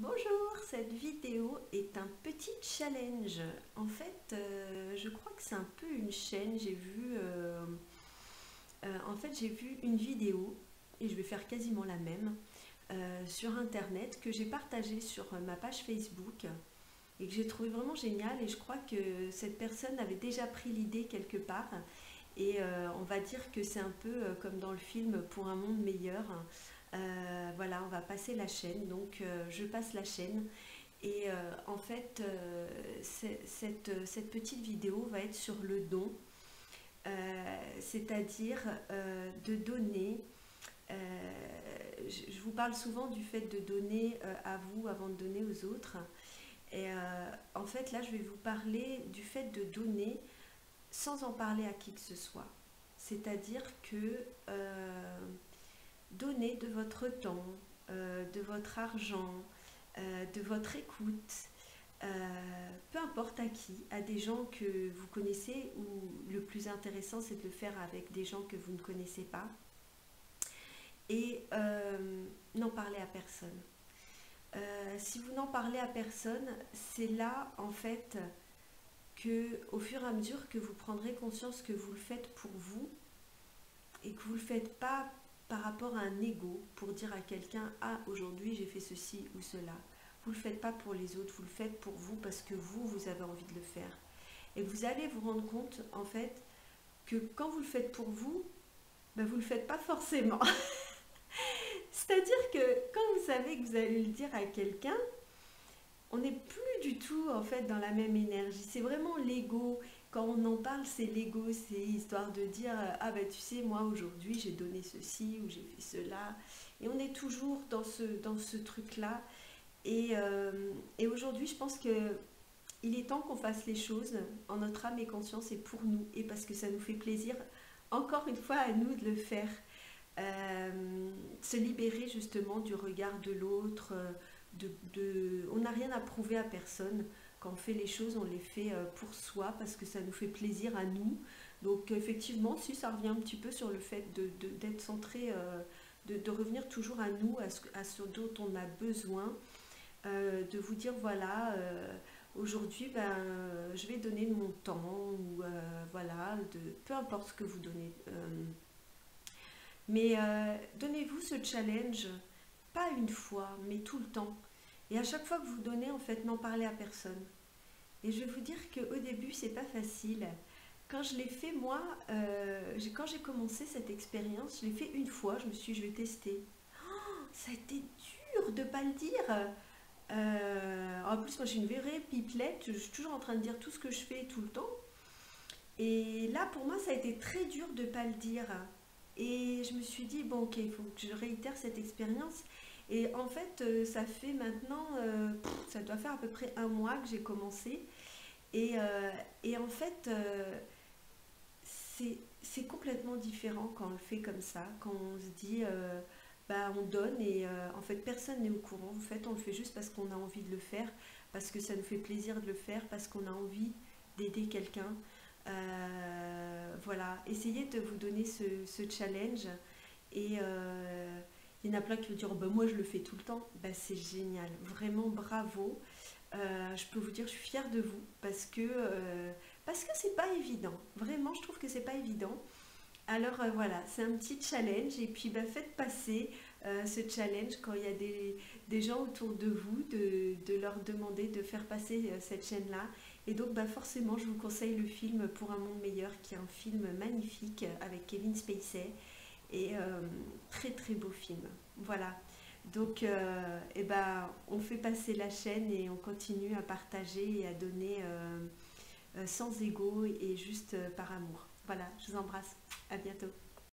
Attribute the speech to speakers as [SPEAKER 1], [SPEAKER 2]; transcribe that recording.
[SPEAKER 1] Bonjour, cette vidéo est un petit challenge. En fait, je crois que c'est un peu une chaîne. J'ai vu une vidéo et je vais faire quasiment la même sur internet que j'ai partagée sur ma page Facebook et que j'ai trouvé vraiment génial. Et je crois que cette personne avait déjà pris l'idée quelque part. Et on va dire que c'est un peu comme dans le film Pour un monde meilleur. Voilà, on va passer la chaîne. Donc je passe la chaîne. Et en fait, cette petite vidéo va être sur le don, c'est-à-dire de donner. euh, je vous parle souvent du fait de donner à vous avant de donner aux autres. Et en fait, là, je vais vous parler du fait de donner sans en parler à qui que ce soit. C'est-à-dire que donner de votre temps, de votre argent, de votre écoute, peu importe à qui, à des gens que vous connaissez, ou le plus intéressant c'est de le faire avec des gens que vous ne connaissez pas, et n'en parler à personne. Si vous n'en parlez à personne, c'est là en fait que au fur et à mesure que vous prendrez conscience que vous le faites pour vous et que vous ne le faites pas par rapport à un ego pour dire à quelqu'un ah aujourd'hui j'ai fait ceci ou cela. Vous ne le faites pas pour les autres, vous le faites pour vous parce que vous avez envie de le faire. Et vous allez vous rendre compte en fait que quand vous le faites pour vous, ben, vous ne le faites pas forcément. C'est-à-dire que quand vous savez que vous allez le dire à quelqu'un, on n'est plus du tout en fait dans la même énergie. C'est vraiment l'ego. Quand on en parle, c'est l'ego, c'est histoire de dire ah ben tu sais moi aujourd'hui j'ai donné ceci ou j'ai fait cela. Et on est toujours dans ce truc-là. Et aujourd'hui, je pense que il est temps qu'on fasse les choses en notre âme et conscience et pour nous et parce que ça nous fait plaisir encore une fois à nous de le faire. Se libérer justement du regard de l'autre, on n'a rien à prouver à personne. Quand on fait les choses, on les fait pour soi parce que ça nous fait plaisir à nous. Donc effectivement, si ça revient un petit peu sur le fait d'être centré, de revenir toujours à nous, à ce dont on a besoin, de vous dire voilà, aujourd'hui ben, je vais donner de mon temps, ou voilà, peu importe ce que vous donnez. Mais donnez-vous ce challenge, pas une fois, mais tout le temps. Et à chaque fois que vous donnez, en fait, n'en parlez à personne. Et je vais vous dire qu'au début, c'est pas facile. Quand je l'ai fait, moi, quand j'ai commencé cette expérience, je l'ai fait une fois, je me suis dit, je vais tester. Ça a été dur de pas le dire. En plus, moi, j'ai une vraie pipelette, je suis toujours en train de dire tout ce que je fais tout le temps. Et là, pour moi, ça a été très dur de ne pas le dire. Et je me suis dit, bon, ok, il faut que je réitère cette expérience. Et en fait, ça fait maintenant, ça doit faire à peu près un mois que j'ai commencé. Et en fait, c'est complètement différent quand on le fait comme ça, quand on se dit, bah, on donne et en fait, personne n'est au courant. En fait, on le fait juste parce qu'on a envie de le faire, parce que ça nous fait plaisir de le faire, parce qu'on a envie d'aider quelqu'un. Voilà, essayez de vous donner ce challenge et il y en a plein qui vont dire oh, ben moi je le fais tout le temps. Ben, c'est génial, vraiment bravo. Je peux vous dire je suis fière de vous parce que c'est pas évident. Vraiment, je trouve que c'est pas évident. Alors voilà, c'est un petit challenge et puis bah, faites passer ce challenge quand il y a des gens autour de vous, de leur demander de faire passer cette chaîne-là. Et donc bah, forcément, je vous conseille le film Pour un monde meilleur, qui est un film magnifique avec Kevin Spacey et très très beau film. Voilà. Donc et ben, on fait passer la chaîne et on continue à partager et à donner sans ego et juste par amour. Voilà, je vous embrasse. À bientôt.